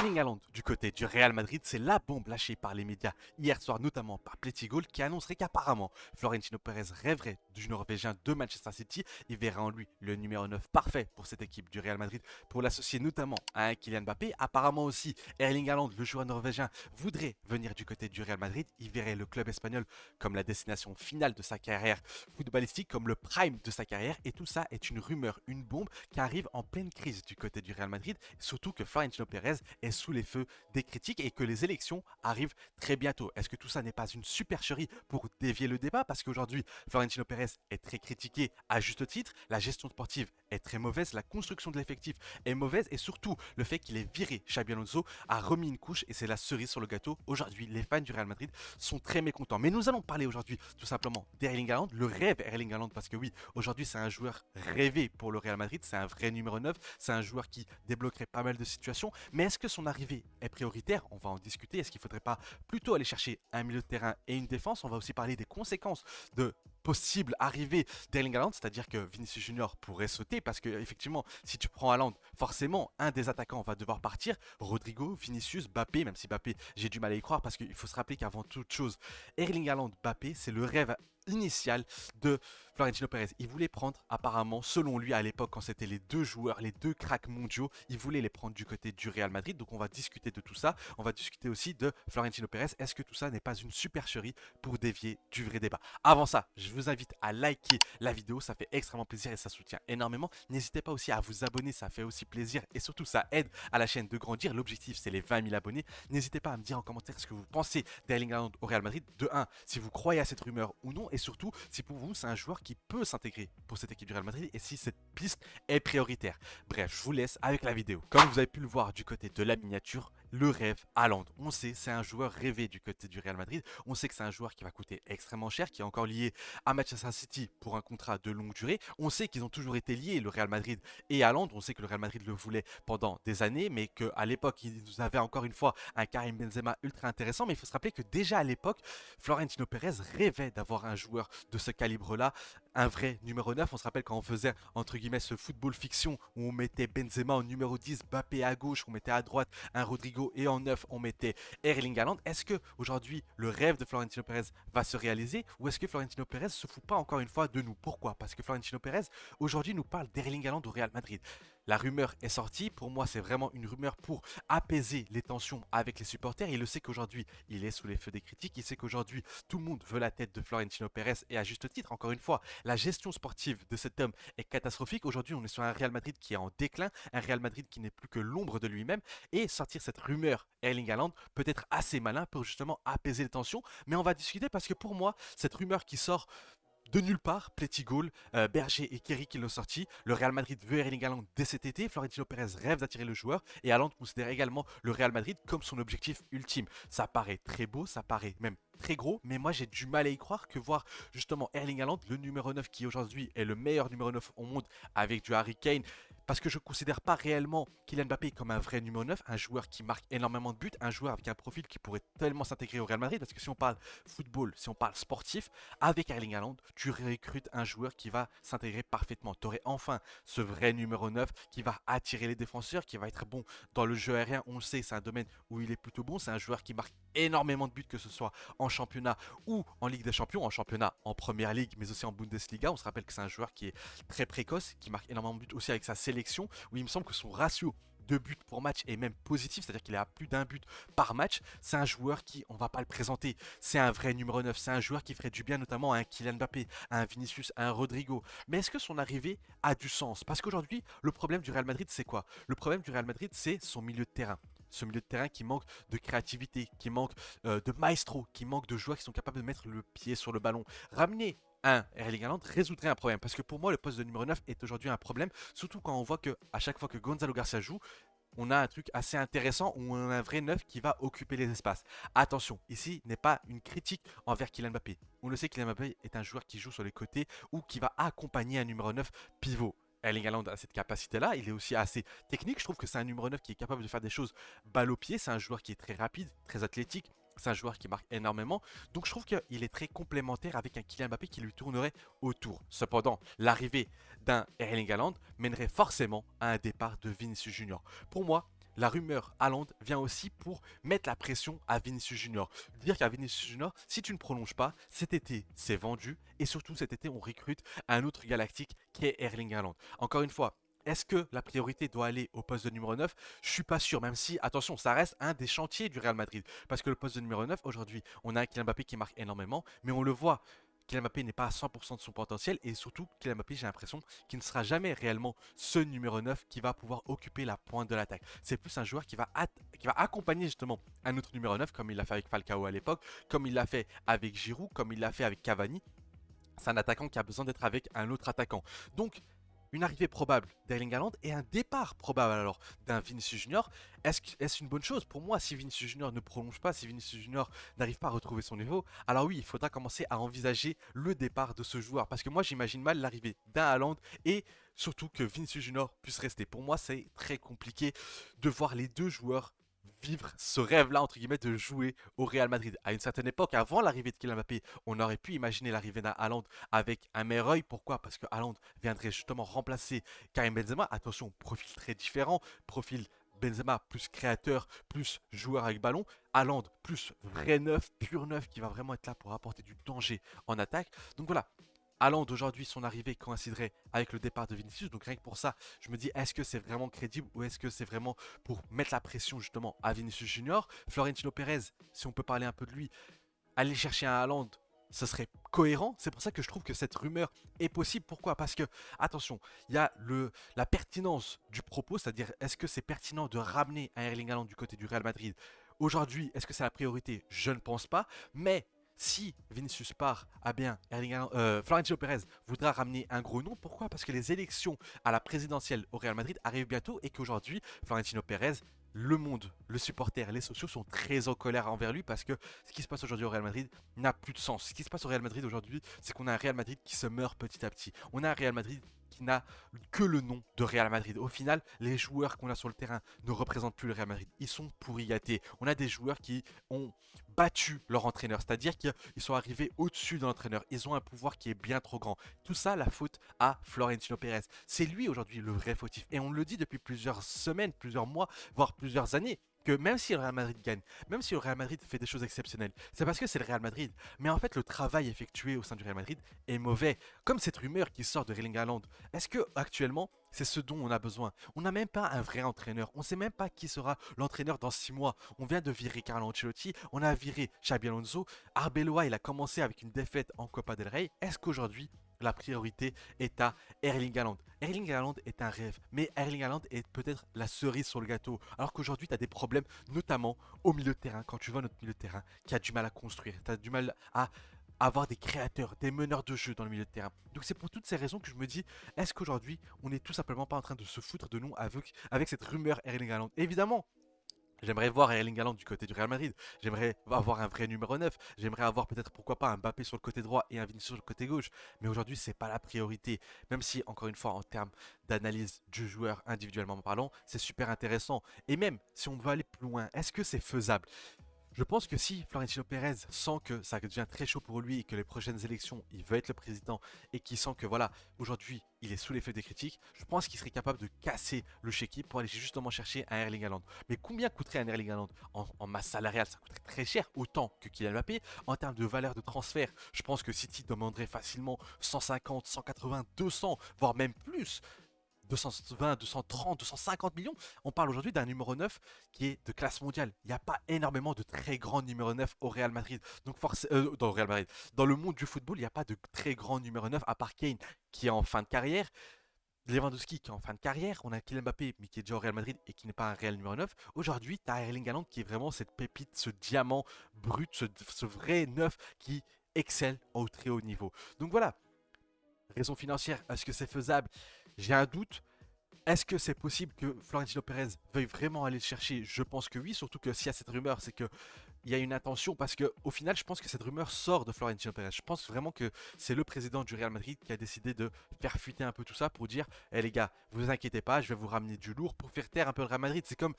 Erling Haaland du côté du Real Madrid, c'est la bombe lâchée par les médias hier soir, notamment par Plétigol, qui annoncerait qu'apparemment Florentino Pérez rêverait du Norvégien de Manchester City. Il verra en lui le numéro 9 parfait pour cette équipe du Real Madrid, pour l'associer notamment à un Kylian Mbappé. Apparemment aussi, Erling Haaland, le joueur norvégien, voudrait venir du côté du Real Madrid. Il verrait le club espagnol comme la destination finale de sa carrière footballistique, comme le prime de sa carrière. Et tout ça est une rumeur, une bombe qui arrive en pleine crise du côté du Real Madrid. Surtout que Florentino Pérez est sous les feux des critiques et que les élections arrivent très bientôt. Est-ce que tout ça n'est pas une supercherie pour dévier le débat? Parce qu'aujourd'hui, Florentino Pérez est très critiqué à juste titre, la gestion sportive est très mauvaise, la construction de l'effectif est mauvaise et surtout le fait qu'il ait viré Xabi Alonso a remis une couche et c'est la cerise sur le gâteau. Aujourd'hui, les fans du Real Madrid sont très mécontents. Mais nous allons parler aujourd'hui tout simplement d'Erling Haaland, le rêve Erling Haaland, parce que oui, aujourd'hui c'est un joueur rêvé pour le Real Madrid, c'est un vrai numéro 9, c'est un joueur qui débloquerait pas mal de situations. Mais est-ce que son arrivée est prioritaire? On va en discuter. Est-ce qu'il ne faudrait pas plutôt aller chercher un milieu de terrain et une défense? On va aussi parler des conséquences de possible arrivée d'Erling Haaland, c'est-à-dire que Vinicius Junior pourrait sauter parce que effectivement, si tu prends Haaland, forcément un des attaquants va devoir partir. Rodrigo, Vinicius, Mbappé, même si Mbappé, j'ai du mal à y croire parce qu'il faut se rappeler qu'avant toute chose, Erling Haaland, Mbappé, c'est le rêve initial de Florentino Pérez. Il voulait prendre, apparemment, selon lui à l'époque, quand c'était les deux joueurs, les deux cracks mondiaux, il voulait les prendre du côté du Real Madrid. Donc on va discuter de tout ça. On va discuter aussi de Florentino Pérez. Est-ce que tout ça n'est pas une supercherie pour dévier du vrai débat? Avant ça, je vous invite à liker la vidéo, ça fait extrêmement plaisir et ça soutient énormément. N'hésitez pas aussi à vous abonner, ça fait aussi plaisir et surtout ça aide à la chaîne de grandir. L'objectif c'est les 20 000 abonnés. N'hésitez pas à me dire en commentaire ce que vous pensez d'Erling Haaland au Real Madrid. De 1, si vous croyez à cette rumeur ou non et surtout si pour vous c'est un joueur qui peut s'intégrer pour cette équipe du Real Madrid et si cette piste est prioritaire. Bref, je vous laisse avec la vidéo. Comme vous avez pu le voir du côté de la miniature, le rêve Haaland. On sait, c'est un joueur rêvé du côté du Real Madrid. On sait que c'est un joueur qui va coûter extrêmement cher, qui est encore lié à Manchester City pour un contrat de longue durée. On sait qu'ils ont toujours été liés, le Real Madrid et Haaland. On sait que le Real Madrid le voulait pendant des années, mais qu'à l'époque, ils avaient encore une fois un Karim Benzema ultra intéressant. Mais il faut se rappeler que déjà à l'époque, Florentino Pérez rêvait d'avoir un joueur de ce calibre-là, un vrai numéro 9. On se rappelle quand on faisait entre guillemets ce football fiction où on mettait Benzema en numéro 10, Mbappé à gauche, on mettait à droite un Rodrigo et en 9 on mettait Erling Haaland. Est-ce que aujourd'hui le rêve de Florentino Pérez va se réaliser ou est-ce que Florentino Pérez se fout pas encore une fois de nous? Pourquoi? Parce que Florentino Pérez aujourd'hui nous parle d'Erling Haaland au Real Madrid. La rumeur est sortie, pour moi c'est vraiment une rumeur pour apaiser les tensions avec les supporters. Il le sait qu'aujourd'hui il est sous les feux des critiques, il sait qu'aujourd'hui tout le monde veut la tête de Florentino Pérez et à juste titre. Encore une fois, la gestion sportive de cet homme est catastrophique. Aujourd'hui on est sur un Real Madrid qui est en déclin, un Real Madrid qui n'est plus que l'ombre de lui-même et sortir cette rumeur Erling Haaland peut être assez malin pour justement apaiser les tensions. Mais on va discuter parce que pour moi cette rumeur qui sort de nulle part, Plétigol, Berger et Kerry qui l'ont sorti. Le Real Madrid veut Erling Haaland dès cet été. Florentino Pérez rêve d'attirer le joueur et Haaland considère également le Real Madrid comme son objectif ultime. Ça paraît très beau, ça paraît même très gros, mais moi j'ai du mal à y croire que voir justement Erling Haaland, le numéro 9 qui aujourd'hui est le meilleur numéro 9 au monde avec du Harry Kane, parce que je ne considère pas réellement Kylian Mbappé comme un vrai numéro 9, un joueur qui marque énormément de buts, un joueur avec un profil qui pourrait tellement s'intégrer au Real Madrid, parce que si on parle football, si on parle sportif, avec Erling Haaland, tu recrutes un joueur qui va s'intégrer parfaitement. Tu aurais enfin ce vrai numéro 9 qui va attirer les défenseurs, qui va être bon dans le jeu aérien. On le sait, c'est un domaine où il est plutôt bon. C'est un joueur qui marque énormément de buts, que ce soit en championnat ou en Ligue des Champions, en championnat, en Première Ligue, mais aussi en Bundesliga. On se rappelle que c'est un joueur qui est très précoce, qui marque énormément de buts aussi avec sa sélection, où il me semble que son ratio de buts pour match est même positif, c'est-à-dire qu'il est à plus d'un but par match. C'est un joueur qui, on va pas le présenter, c'est un vrai numéro 9, c'est un joueur qui ferait du bien notamment à un Kylian Mbappé, à un Vinicius, à un Rodrigo. Mais est-ce que son arrivée a du sens? Parce qu'aujourd'hui, le problème du Real Madrid, c'est quoi? Le problème du Real Madrid, c'est son milieu de terrain. Ce milieu de terrain qui manque de créativité, qui manque de maestro, qui manque de joueurs qui sont capables de mettre le pied sur le ballon. Ramener un Erling Haaland résoudrait un problème. Parce que pour moi, le poste de numéro 9 est aujourd'hui un problème. Surtout quand on voit que à chaque fois que Gonzalo Garcia joue, on a un truc assez intéressant où on a un vrai neuf qui va occuper les espaces. Attention, ici n'est pas une critique envers Kylian Mbappé. On le sait, Kylian Mbappé est un joueur qui joue sur les côtés ou qui va accompagner un numéro 9 pivot. Erling Haaland a cette capacité-là, il est aussi assez technique. Je trouve que c'est un numéro 9 qui est capable de faire des choses balle au pied. C'est un joueur qui est très rapide, très athlétique. C'est un joueur qui marque énormément. Donc je trouve qu'il est très complémentaire avec un Kylian Mbappé qui lui tournerait autour. Cependant, l'arrivée d'un Erling Haaland mènerait forcément à un départ de Vinicius Junior. Pour moi, la rumeur Haaland vient aussi pour mettre la pression à Vinicius Junior. Dire qu'à Vinicius Junior, si tu ne prolonges pas, cet été c'est vendu et surtout cet été on recrute un autre galactique qui est Erling Haaland. Encore une fois, est-ce que la priorité doit aller au poste de numéro 9? Je suis pas sûr, même si, attention, ça reste un des chantiers du Real Madrid. Parce que le poste de numéro 9, aujourd'hui, on a un Kylian Mbappé qui marque énormément, mais on le voit, Kylian Mbappé n'est pas à 100% de son potentiel et surtout Kylian Mbappé, j'ai l'impression qu'il ne sera jamais réellement ce numéro 9 qui va pouvoir occuper la pointe de l'attaque. C'est plus un joueur qui va accompagner justement un autre numéro 9 comme il l'a fait avec Falcao à l'époque, comme il l'a fait avec Giroud, comme il l'a fait avec Cavani. C'est un attaquant qui a besoin d'être avec un autre attaquant. Donc, une arrivée probable d'Erling Haaland et un départ probable alors d'un Vinicius Junior. Est-ce une bonne chose? Pour moi, si Vinicius Junior ne prolonge pas, si Vinicius Junior n'arrive pas à retrouver son niveau, alors oui, il faudra commencer à envisager le départ de ce joueur. Parce que moi, j'imagine mal l'arrivée d'un Haaland et surtout que Vinicius Junior puisse rester. Pour moi, c'est très compliqué de voir les deux joueurs vivre ce rêve-là, entre guillemets, de jouer au Real Madrid. À une certaine époque, avant l'arrivée de Kylian Mbappé, on aurait pu imaginer l'arrivée d'un Haaland avec un meilleur œil. Pourquoi? Parce que Haaland viendrait justement remplacer Karim Benzema. Attention, profil très différent, profil Benzema plus créateur, plus joueur avec ballon. Haaland plus vrai neuf, pur neuf, qui va vraiment être là pour apporter du danger en attaque. Donc voilà, Haaland aujourd'hui, son arrivée coïnciderait avec le départ de Vinicius. Donc rien que pour ça, je me dis, est-ce que c'est vraiment crédible ou est-ce que c'est vraiment pour mettre la pression justement à Vinicius Junior? Florentino Pérez, si on peut parler un peu de lui, aller chercher un Haaland, ce serait cohérent. C'est pour ça que je trouve que cette rumeur est possible. Pourquoi? Parce que, attention, il y a la pertinence du propos, c'est-à-dire est-ce que c'est pertinent de ramener un Erling Haaland du côté du Real Madrid? Aujourd'hui, est-ce que c'est la priorité? Je ne pense pas. Mais si Vinicius part, ah bien, Florentino Pérez voudra ramener un gros nom. Pourquoi? Parce que les élections à la présidentielle au Real Madrid arrivent bientôt et qu'aujourd'hui, Florentino Pérez, le monde, le supporter, les sociaux sont très en colère envers lui parce que ce qui se passe aujourd'hui au Real Madrid n'a plus de sens. Ce qui se passe au Real Madrid aujourd'hui, c'est qu'on a un Real Madrid qui se meurt petit à petit. On a un Real Madrid qui n'a que le nom de Real Madrid. Au final, les joueurs qu'on a sur le terrain ne représentent plus le Real Madrid. Ils sont pourri gâtés. On a des joueurs qui ont battu leur entraîneur, c'est-à-dire qu'ils sont arrivés au-dessus de l'entraîneur. Ils ont un pouvoir qui est bien trop grand. Tout ça, la faute à Florentino Pérez. C'est lui aujourd'hui le vrai fautif. Et on le dit depuis plusieurs semaines, plusieurs mois, voire plusieurs années, que même si le Real Madrid gagne, même si le Real Madrid fait des choses exceptionnelles, c'est parce que c'est le Real Madrid. Mais en fait, le travail effectué au sein du Real Madrid est mauvais. Comme cette rumeur qui sort de Erling Haaland. Est-ce que actuellement, c'est ce dont on a besoin? On n'a même pas un vrai entraîneur. On ne sait même pas qui sera l'entraîneur dans 6 mois. On vient de virer Carlo Ancelotti, on a viré Xabi Alonso. Arbeloa, il a commencé avec une défaite en Copa del Rey. Est-ce qu'aujourd'hui, la priorité est à Erling Haaland? Erling Haaland est un rêve, mais Erling Haaland est peut-être la cerise sur le gâteau. Alors qu'aujourd'hui, tu as des problèmes, notamment au milieu de terrain. Quand tu vois notre milieu de terrain qui a du mal à construire, tu as du mal à avoir des créateurs, des meneurs de jeu dans le milieu de terrain. Donc c'est pour toutes ces raisons que je me dis, est-ce qu'aujourd'hui, on n'est tout simplement pas en train de se foutre de nous avec cette rumeur Erling Haaland? Évidemment, j'aimerais voir Erling Haaland du côté du Real Madrid. J'aimerais avoir un vrai numéro 9. J'aimerais avoir peut-être pourquoi pas un Mbappé sur le côté droit et un Vinicius sur le côté gauche. Mais aujourd'hui, c'est pas la priorité. Même si, encore une fois, en termes d'analyse du joueur individuellement parlant, c'est super intéressant. Et même si on veut aller plus loin, est-ce que c'est faisable? Je pense que si Florentino Pérez sent que ça devient très chaud pour lui et que les prochaines élections, il veut être le président et qu'il sent que voilà, aujourd'hui, il est sous l'effet des critiques, je pense qu'il serait capable de casser le chéquier pour aller justement chercher un Erling Haaland. Mais combien coûterait un Erling Haaland en masse salariale? Ça coûterait très cher, autant que Kylian Mbappé. En termes de valeur de transfert, je pense que City demanderait facilement 150, 180, 200, voire même plus. 220, 230, 250 millions. On parle aujourd'hui d'un numéro 9 qui est de classe mondiale. Il n'y a pas énormément de très grands numéro 9 au Real Madrid. Donc dans le Real Madrid. Dans le monde du football, il n'y a pas de très grand numéro 9 à part Kane qui est en fin de carrière. Lewandowski qui est en fin de carrière, on a Kylian Mbappé mais qui est déjà au Real Madrid et qui n'est pas un réel numéro 9. Aujourd'hui, tu as Erling Haaland qui est vraiment cette pépite, ce diamant brut, ce vrai 9 qui excelle au très haut niveau. Donc voilà, raison financière, est-ce que c'est faisable? J'ai un doute. Est-ce que c'est possible que Florentino Pérez veuille vraiment aller le chercher? Je pense que oui, surtout que s'il y a cette rumeur, c'est que il y a une intention parce que au final, je pense que cette rumeur sort de Florentino Pérez. Je pense vraiment que c'est le président du Real Madrid qui a décidé de faire fuiter un peu tout ça pour dire, eh les gars, vous inquiétez pas, je vais vous ramener du lourd pour faire taire un peu le Real Madrid. C'est comme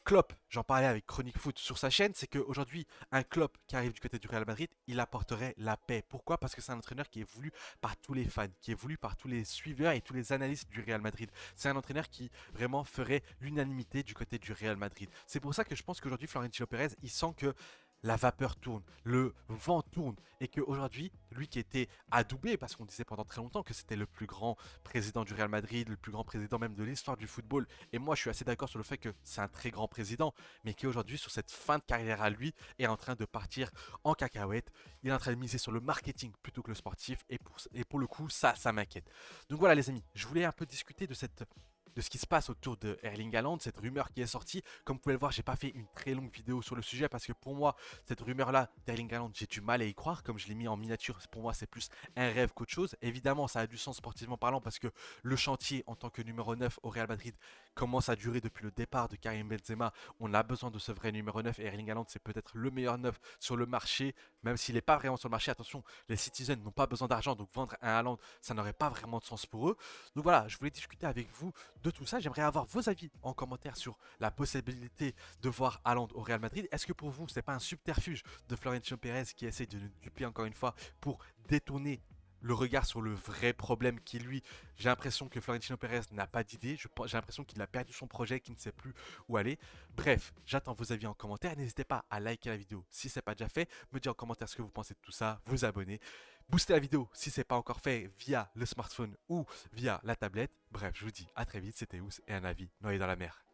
Klopp, j'en parlais avec Chronique Foot sur sa chaîne, c'est qu'aujourd'hui, un Klopp qui arrive du côté du Real Madrid, il apporterait la paix. Pourquoi? Parce que c'est un entraîneur qui est voulu par tous les fans, qui est voulu par tous les suiveurs et tous les analystes du Real Madrid. C'est un entraîneur qui vraiment ferait l'unanimité du côté du Real Madrid. C'est pour ça que je pense qu'aujourd'hui, Florentino Pérez, il sent que la vapeur tourne, le vent tourne, et qu'aujourd'hui, lui qui était adoubé, parce qu'on disait pendant très longtemps que c'était le plus grand président du Real Madrid, le plus grand président même de l'histoire du football, et moi je suis assez d'accord sur le fait que c'est un très grand président, mais qui aujourd'hui, sur cette fin de carrière à lui, est en train de partir en cacahuète, il est en train de miser sur le marketing plutôt que le sportif, et pour le coup, ça m'inquiète. Donc voilà les amis, je voulais un peu discuter de ce qui se passe autour de Erling Haaland, cette rumeur qui est sortie. Comme vous pouvez le voir, j'ai pas fait une très longue vidéo sur le sujet parce que pour moi, cette rumeur-là d'Erling Haaland, j'ai du mal à y croire. Comme je l'ai mis en miniature, pour moi, c'est plus un rêve qu'autre chose. Évidemment, ça a du sens sportivement parlant parce que le chantier en tant que numéro 9 au Real Madrid commence à durer depuis le départ de Karim Benzema. On a besoin de ce vrai numéro 9 et Erling Haaland, c'est peut-être le meilleur 9 sur le marché, même s'il n'est pas vraiment sur le marché. Attention, les Citizens n'ont pas besoin d'argent, donc vendre un Haaland, ça n'aurait pas vraiment de sens pour eux. Donc voilà, je voulais discuter avec vous de tout ça. J'aimerais avoir vos avis en commentaire sur la possibilité de voir Haaland au Real Madrid. Est-ce que pour vous, c'est pas un subterfuge de Florentino Pérez qui essaie de nous duper encore une fois pour détourner le regard sur le vrai problème qui est lui? J'ai l'impression que Florentino Pérez n'a pas d'idée, j'ai l'impression qu'il a perdu son projet, qu'il ne sait plus où aller. Bref, j'attends vos avis en commentaire, n'hésitez pas à liker la vidéo si ce n'est pas déjà fait, me dire en commentaire ce que vous pensez de tout ça, vous abonner, booster la vidéo si ce n'est pas encore fait via le smartphone ou via la tablette. Bref, je vous dis à très vite, c'était Ous et un avis noyé dans la mer.